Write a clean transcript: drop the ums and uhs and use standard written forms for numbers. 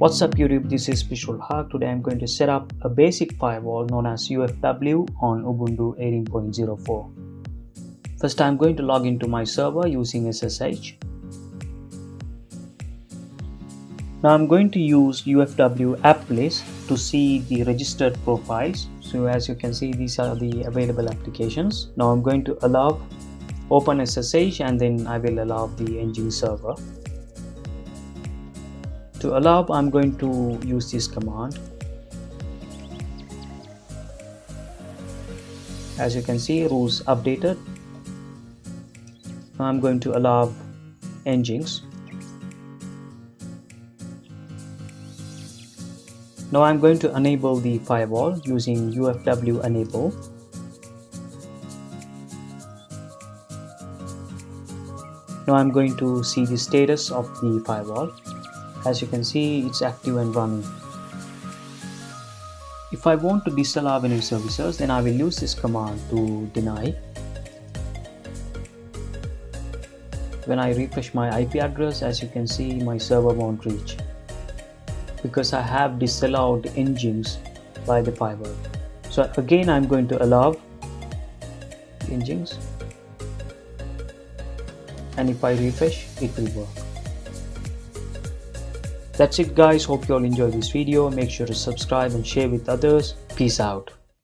What's up YouTube, this is Visual Hack. Today I'm going to set up a basic firewall known as UFW on Ubuntu 18.04. First I'm going to log into my server using SSH. Now I'm going to use UFW app list to see the registered profiles. So as you can see, these are the available applications. Now I'm going to allow open SSH and then I will allow the ng server. To allow, I'm going to use this command. As you can see, rules updated. Now I'm going to allow engines. Now I'm going to enable the firewall using UFW enable. Now I'm going to see the status of the firewall. As you can see, it's active and running. If I want to disallow any services, then I will use this command to deny. When I refresh my IP address, as you can see, my server won't reach because I have disallowed engines by the firewall. So again, I'm going to allow engines, and if I refresh, it will work. That's it guys, hope you all enjoyed this video. Make sure to subscribe and share with others. Peace out.